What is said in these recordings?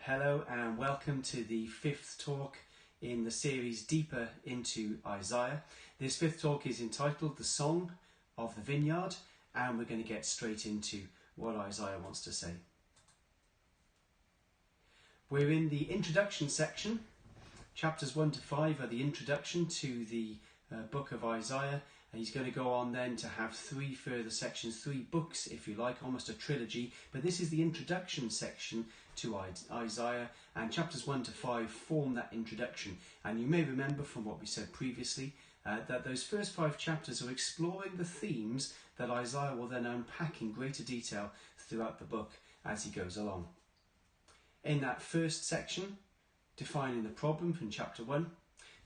Hello and welcome to the fifth talk in the series Deeper into Isaiah. This fifth talk is entitled The Song of the Vineyard, and we're going to get straight into what Isaiah wants to say. We're in the introduction section. Chapters 1 to 5 are the introduction to the book of Isaiah, and he's going to go on then to have three further sections, three books if you like, almost a trilogy, but this is the introduction section to Isaiah, and chapters 1 to 5 form that introduction. And you may remember from what we said previously that those first 5 chapters are exploring the themes that Isaiah will then unpack in greater detail throughout the book as he goes along. In that first section, defining the problem from chapter 1.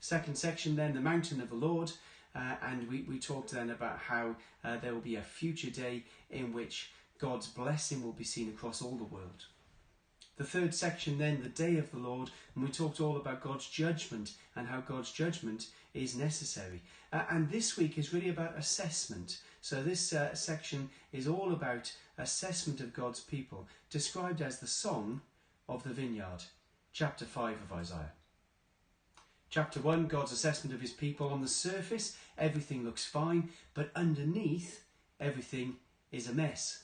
Second section then, the mountain of the Lord, and we talked then about how there will be a future day in which God's blessing will be seen across all the world. The third section then, the day of the Lord, and we talked all about God's judgment and how God's judgment is necessary. And this week is really about assessment. So this section is all about assessment of God's people, described as the Song of the Vineyard, chapter 5 of Isaiah. Chapter 1, God's assessment of his people. On the surface, everything looks fine, but underneath, everything is a mess.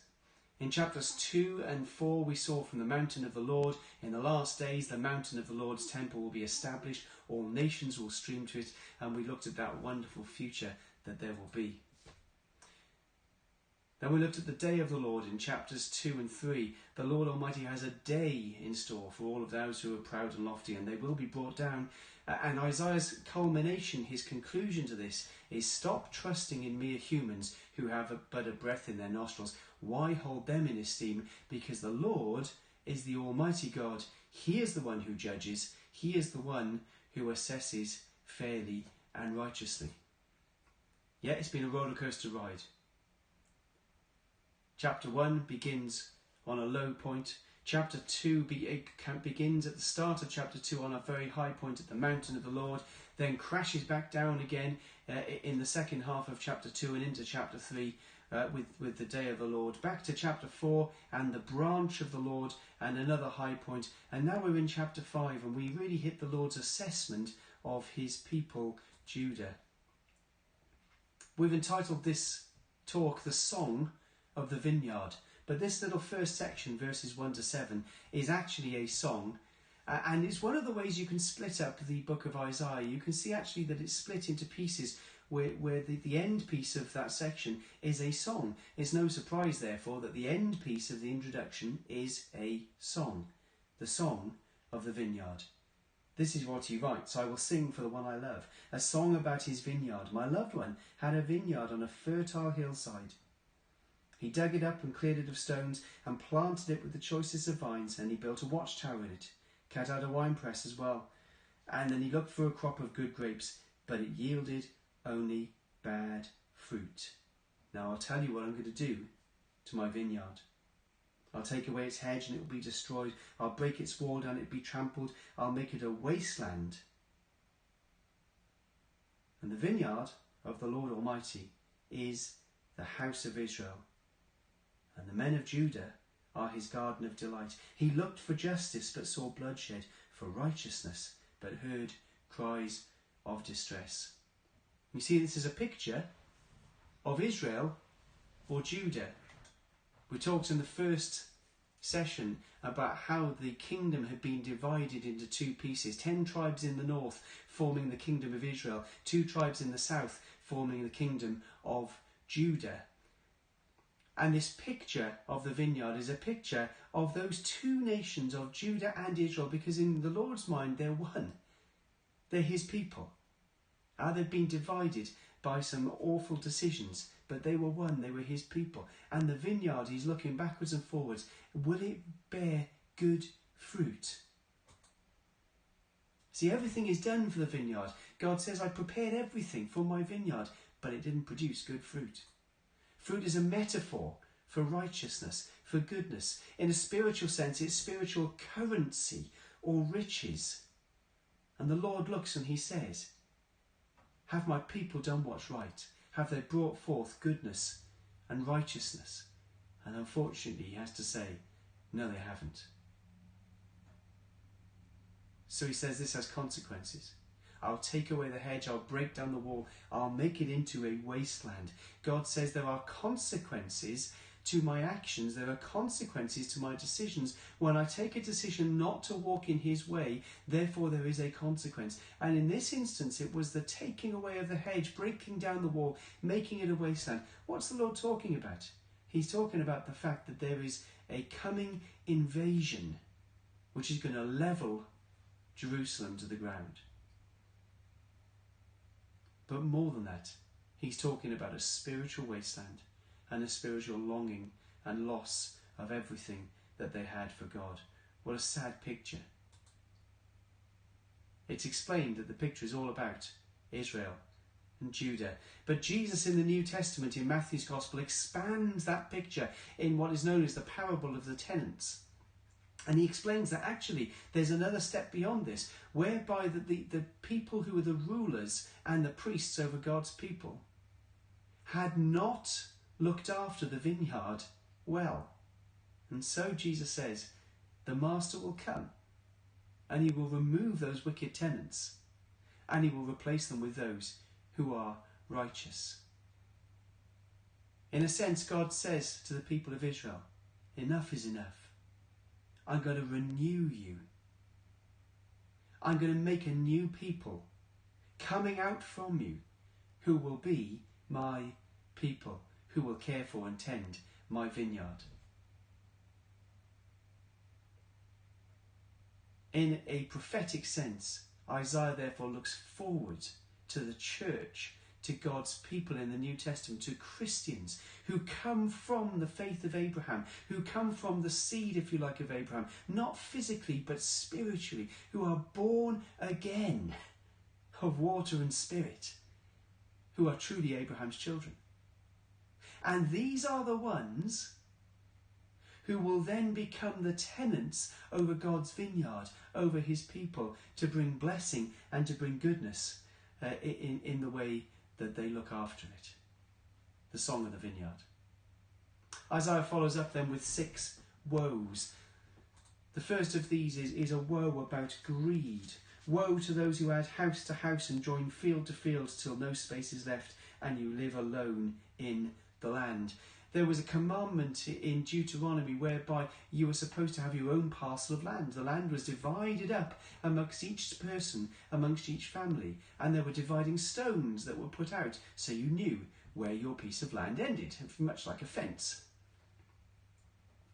In chapters 2 and 4, we saw from the mountain of the Lord, in the last days, the mountain of the Lord's temple will be established, all nations will stream to it, and we looked at that wonderful future that there will be. Then we looked at the day of the Lord in chapters 2 and 3. The Lord Almighty has a day in store for all of those who are proud and lofty, and they will be brought down. And Isaiah's culmination, his conclusion to this, is stop trusting in mere humans who have but a breath in their nostrils. Why hold them in esteem? Because the Lord is the Almighty God. He is the one who judges. He is the one who assesses fairly and righteously. Yeah, it's been a roller coaster ride. Chapter 1 begins on a low point. Chapter 2 begins at the start of chapter 2 on a very high point at the mountain of the Lord, then crashes back down again in the second half of chapter 2 and into chapter 3 with the day of the Lord. Back to chapter 4 and the branch of the Lord and another high point. And now we're in chapter 5 and we really hit the Lord's assessment of his people, Judah. We've entitled this talk, The Song of the Vineyard. But this little first section, verses 1 to 7, is actually a song. And it's one of the ways you can split up the book of Isaiah. You can see actually that it's split into pieces where the end piece of that section is a song. It's no surprise, therefore, that the end piece of the introduction is a song. The Song of the Vineyard. This is what he writes. I will sing for the one I love, a song about his vineyard. My loved one had a vineyard on a fertile hillside. He dug it up and cleared it of stones and planted it with the choicest of vines, and he built a watchtower in it, cut out a winepress as well. And then he looked for a crop of good grapes, but it yielded only bad fruit. Now I'll tell you what I'm going to do to my vineyard. I'll take away its hedge and it will be destroyed. I'll break its wall down, it will be trampled. I'll make it a wasteland. And the vineyard of the Lord Almighty is the house of Israel. And the men of Judah are his garden of delight. He looked for justice, but saw bloodshed, for righteousness, but heard cries of distress. You see, this is a picture of Israel or Judah. We talked in the first session about how the kingdom had been divided into 2 pieces. 10 tribes in the north forming the kingdom of Israel, 2 tribes in the south forming the kingdom of Judah. And this picture of the vineyard is a picture of those 2 nations of Judah and Israel, because in the Lord's mind they're one. They're his people. They've been divided by some awful decisions, but they were one, they were his people. And the vineyard, he's looking backwards and forwards. Will it bear good fruit? See, everything is done for the vineyard. God says, I prepared everything for my vineyard, but it didn't produce good fruit. Fruit is a metaphor for righteousness, for goodness. In a spiritual sense, it's spiritual currency or riches. And the Lord looks and he says, have my people done what's right? Have they brought forth goodness and righteousness? And unfortunately, he has to say, no, they haven't. So he says this has consequences. I'll take away the hedge, I'll break down the wall, I'll make it into a wasteland. God says there are consequences to my actions, there are consequences to my decisions. When I take a decision not to walk in his way, therefore there is a consequence. And in this instance, it was the taking away of the hedge, breaking down the wall, making it a wasteland. What's the Lord talking about? He's talking about the fact that there is a coming invasion which is going to level Jerusalem to the ground. But more than that, he's talking about a spiritual wasteland and a spiritual longing and loss of everything that they had for God. What a sad picture. It's explained that the picture is all about Israel and Judah. But Jesus in the New Testament, in Matthew's Gospel, expands that picture in what is known as the parable of the tenants. And he explains that actually there's another step beyond this, whereby the people who were the rulers and the priests over God's people had not looked after the vineyard well. And so Jesus says, the master will come and he will remove those wicked tenants and he will replace them with those who are righteous. In a sense, God says to the people of Israel, enough is enough. I'm going to renew you. I'm going to make a new people coming out from you who will be my people, who will care for and tend my vineyard. In a prophetic sense, Isaiah therefore looks forward to the church, to God's people in the New Testament, to Christians who come from the faith of Abraham, who come from the seed, if you like, of Abraham, not physically but spiritually, who are born again of water and spirit, who are truly Abraham's children. And these are the ones who will then become the tenants over God's vineyard, over his people, to bring blessing and to bring goodness in the way that they look after it. The song of the vineyard. Isaiah follows up then with 6 woes. The first of these is a woe about greed. Woe to those who add house to house and join field to field till no space is left and you live alone in the land. There was a commandment in Deuteronomy whereby you were supposed to have your own parcel of land. The land was divided up amongst each person, amongst each family, and there were dividing stones that were put out so you knew where your piece of land ended, much like a fence.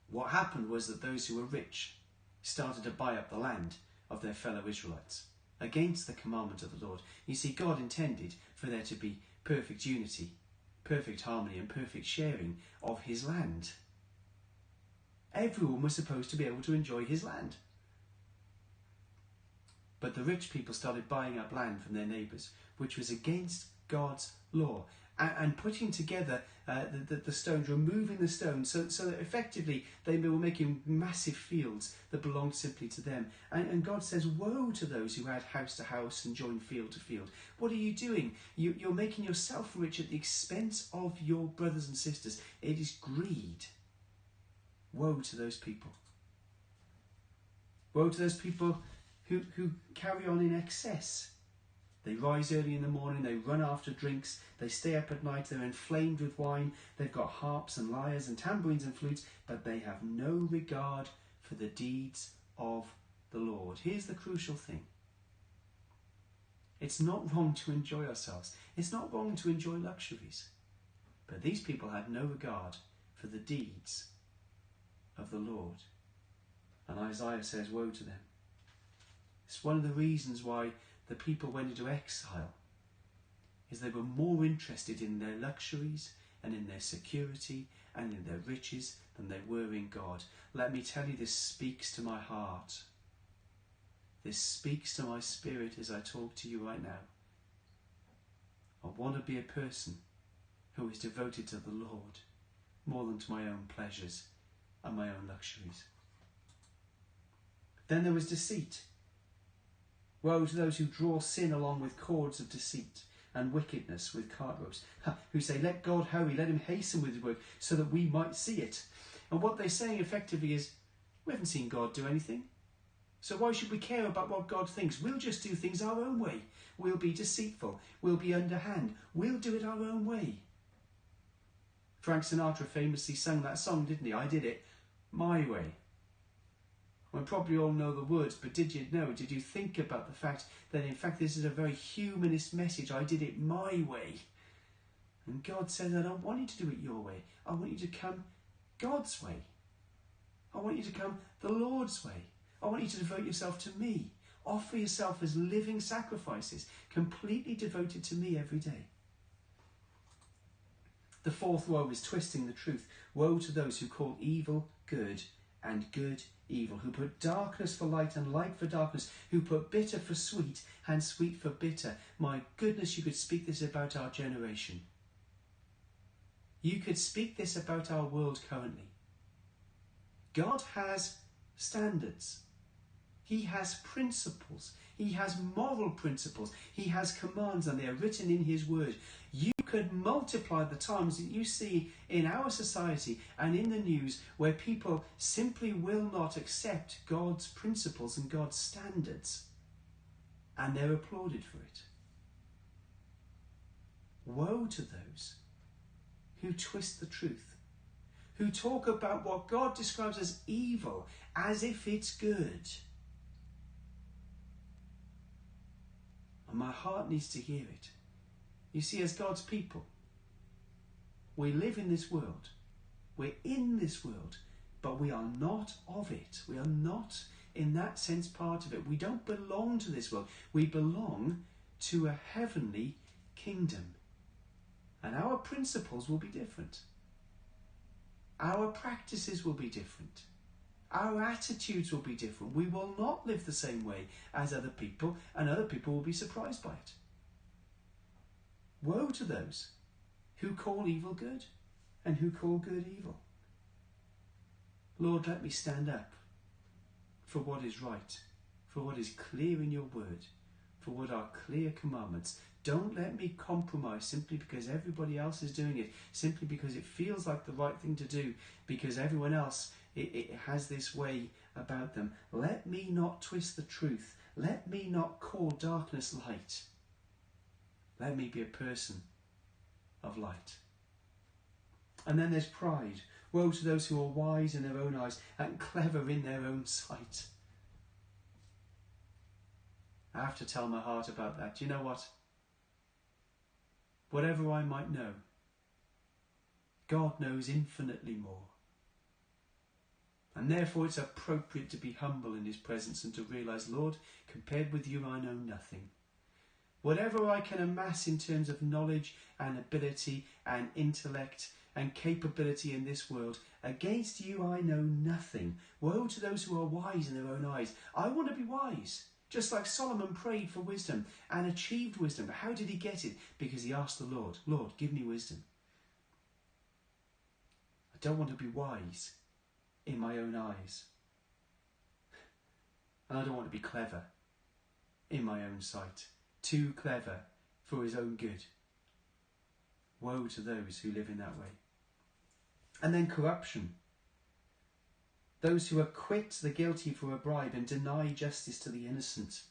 What happened was that those who were rich started to buy up the land of their fellow Israelites against the commandment of the Lord. You see, God intended for there to be perfect unity, perfect harmony and perfect sharing of his land. Everyone was supposed to be able to enjoy his land. But the rich people started buying up land from their neighbours, which was against God's law, and putting together the stones, removing the stones, so that effectively they were making massive fields that belonged simply to them. And God says, woe to those who add house to house and join field to field. What are you doing? You're making yourself rich at the expense of your brothers and sisters. It is greed. Woe to those people. Woe to those people who carry on in excess. They rise early in the morning, they run after drinks, they stay up at night, they're inflamed with wine, they've got harps and lyres and tambourines and flutes, but they have no regard for the deeds of the Lord. Here's the crucial thing. It's not wrong to enjoy ourselves. It's not wrong to enjoy luxuries. But these people had no regard for the deeds of the Lord. And Isaiah says, woe to them. It's one of the reasons why the people went into exile, is they were more interested in their luxuries and in their security and in their riches than they were in God. Let me tell you, this speaks to my heart. This speaks to my spirit as I talk to you right now. I want to be a person who is devoted to the Lord more than to my own pleasures and my own luxuries. Then there was deceit. Woe to those who draw sin along with cords of deceit and wickedness with cart ropes, who say, let God hurry, let him hasten with his work so that we might see it. And what they're saying effectively is, we haven't seen God do anything. So why should we care about what God thinks? We'll just do things our own way. We'll be deceitful. We'll be underhand. We'll do it our own way. Frank Sinatra famously sang that song, didn't he? I did it my way. We probably all know the words, but did you think about the fact that in fact this is a very humanist message? I did it my way. And God says, I don't want you to do it your way. I want you to come God's way. I want you to come the Lord's way. I want you to devote yourself to me. Offer yourself as living sacrifices, completely devoted to me every day. The fourth woe is twisting the truth. Woe to those who call evil good and good evil, who put darkness for light and light for darkness, who put bitter for sweet and sweet for bitter. My goodness, you could speak this about our generation. You could speak this about our world currently. God has standards. He has principles. He has moral principles. He has commands, and they are written in his word. You could multiply the times that you see in our society and in the news where people simply will not accept God's principles and God's standards, and they're applauded for it. Woe to those who twist the truth, who talk about what God describes as evil as if it's good. And my heart needs to hear it. You see, as God's people, we live in this world. We're in this world, but we are not of it. We are not, in that sense, part of it. We don't belong to this world. We belong to a heavenly kingdom. And our principles will be different. Our practices will be different. Our attitudes will be different. We will not live the same way as other people, and other people will be surprised by it. Woe to those who call evil good and who call good evil. Lord, let me stand up for what is right, for what is clear in your word, for what are clear commandments. Don't let me compromise simply because everybody else is doing it, simply because it feels like the right thing to do, because everyone else it has this way about them. Let me not twist the truth. Let me not call darkness light. Let me be a person of light. And then there's pride. Woe to those who are wise in their own eyes and clever in their own sight. I have to tell my heart about that. Do you know what? Whatever I might know, God knows infinitely more. And therefore it's appropriate to be humble in his presence and to realise, Lord, compared with you I know nothing. Whatever I can amass in terms of knowledge and ability and intellect and capability in this world, against you I know nothing. Woe to those who are wise in their own eyes. I want to be wise. Just like Solomon prayed for wisdom and achieved wisdom. But how did he get it? Because he asked the Lord, Lord, give me wisdom. I don't want to be wise in my own eyes. And I don't want to be clever in my own sight. Too clever for his own good. Woe to those who live in that way. And then corruption. Those who acquit the guilty for a bribe and deny justice to the innocent.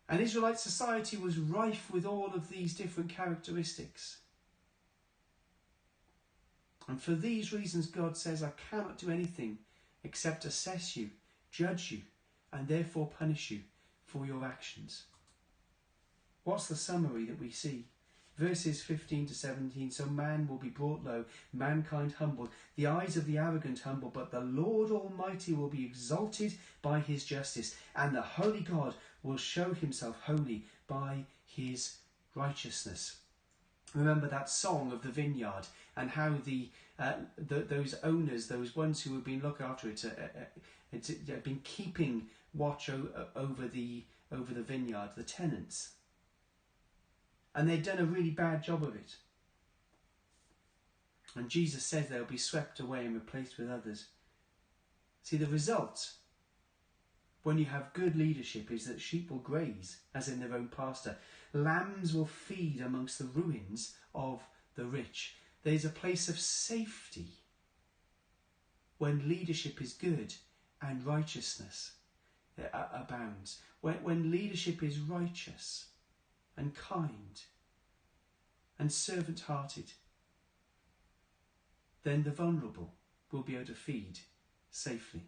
And Israelite society was rife with all of these different characteristics. And for these reasons, God says, I cannot do anything except assess you, judge you, and therefore punish you for your actions. What's the summary that we see? Verses 15 to 17, so man will be brought low, mankind humbled, the eyes of the arrogant humble, but the Lord Almighty will be exalted by his justice, and the Holy God will show himself holy by his righteousness. Remember that song of the Vineyard and how those owners, those ones who have been looking after it, have been keeping watch over the vineyard, the tenants. And they've done a really bad job of it. And Jesus says they'll be swept away and replaced with others. See, the result, when you have good leadership, is that sheep will graze, as in their own pasture. Lambs will feed amongst the ruins of the rich. There's a place of safety when leadership is good and righteousness. abounds, when leadership is righteous and kind and servant-hearted, then the vulnerable will be able to feed safely.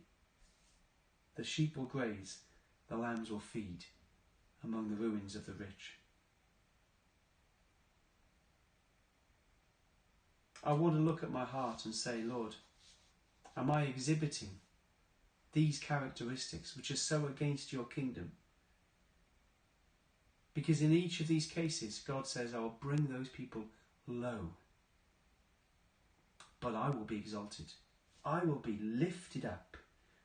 The sheep will graze, the lambs will feed among the ruins of the rich. I want to look at my heart and say, Lord, am I exhibiting these characteristics which are so against your kingdom? Because in each of these cases, God says, I will bring those people low, but I will be exalted. I will be lifted up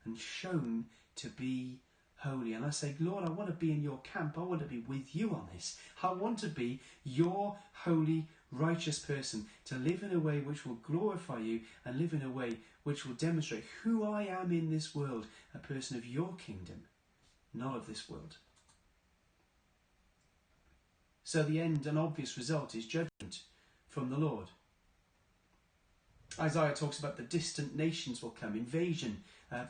and shown to be holy. And I say, Lord, I want to be in your camp. I want to be with you on this. I want to be your holy, righteous person, to live in a way which will glorify you and live in a way which will demonstrate who I am in this world, a person of your kingdom, not of this world. So the end and obvious result is judgment from the Lord. Isaiah talks about the distant nations will come, invasion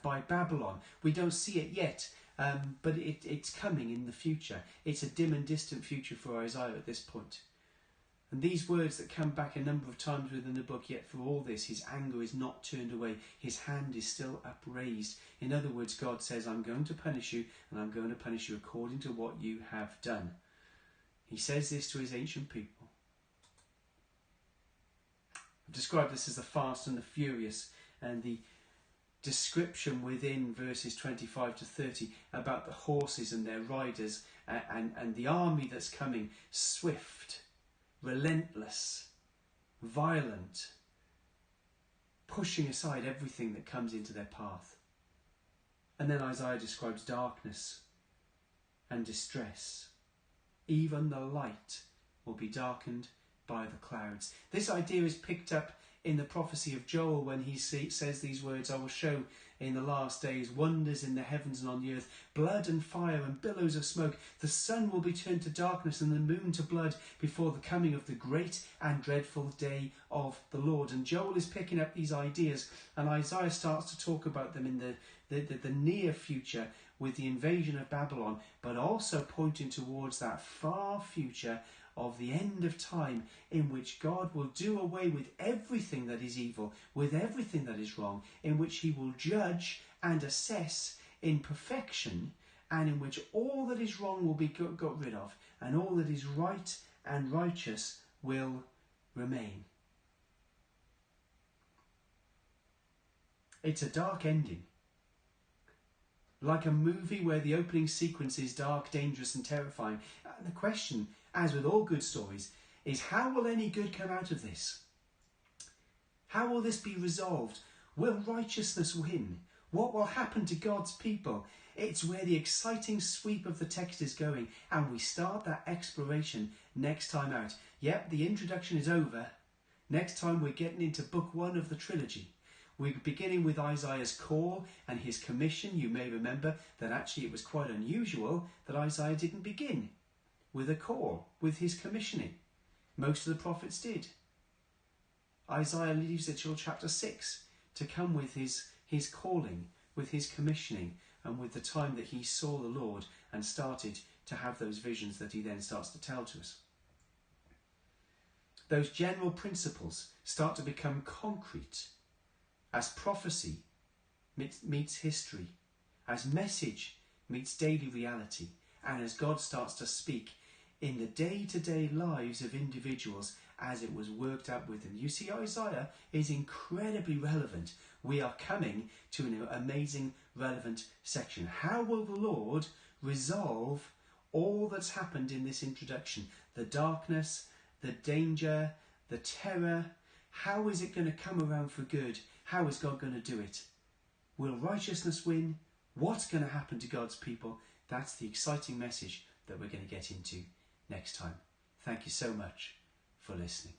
by Babylon. We don't see it yet, but it's coming in the future. It's a dim and distant future for Isaiah at this point. And these words that come back a number of times within the book, yet for all this, his anger is not turned away. His hand is still upraised. In other words, God says, I'm going to punish you, and I'm going to punish you according to what you have done. He says this to his ancient people. I've described this as the fast and the furious, and the description within verses 25 to 30 about the horses and their riders and the army that's coming, swift, relentless, violent, pushing aside everything that comes into their path. And then Isaiah describes darkness and distress. Even the light will be darkened by the clouds. This idea is picked up in the prophecy of Joel when he says these words, I will show in the last days wonders in the heavens and on the earth, blood and fire and billows of smoke. The sun will be turned to darkness and the moon to blood before the coming of the great and dreadful day of the Lord. And Joel is picking up these ideas, and Isaiah starts to talk about them in the near future with the invasion of Babylon, but also pointing towards that far future of the end of time, in which God will do away with everything that is evil, with everything that is wrong, in which he will judge and assess in perfection, and in which all that is wrong will be got rid of, and all that is right and righteous will remain. It's a dark ending. Like a movie where the opening sequence is dark, dangerous and terrifying. And the question, as with all good stories, is how will any good come out of this? How will this be resolved? Will righteousness win? What will happen to God's people? It's where the exciting sweep of the text is going, and we start that exploration next time out. Yep, the introduction is over. Next time we're getting into book 1 of the trilogy. We're beginning with Isaiah's call and his commission. You may remember that actually it was quite unusual that Isaiah didn't begin with a call, with his commissioning. Most of the prophets did. Isaiah leaves it till chapter 6 to come with his calling, with his commissioning, and with the time that he saw the Lord and started to have those visions that he then starts to tell to us. Those general principles start to become concrete as prophecy meets history, as message meets daily reality, and as God starts to speak in the day-to-day lives of individuals as it was worked out with them. You see, Isaiah is incredibly relevant. We are coming to an amazing, relevant section. How will the Lord resolve all that's happened in this introduction? The darkness, the danger, the terror. How is it going to come around for good? How is God going to do it? Will righteousness win? What's going to happen to God's people? That's the exciting message that we're going to get into next time. Thank you so much for listening.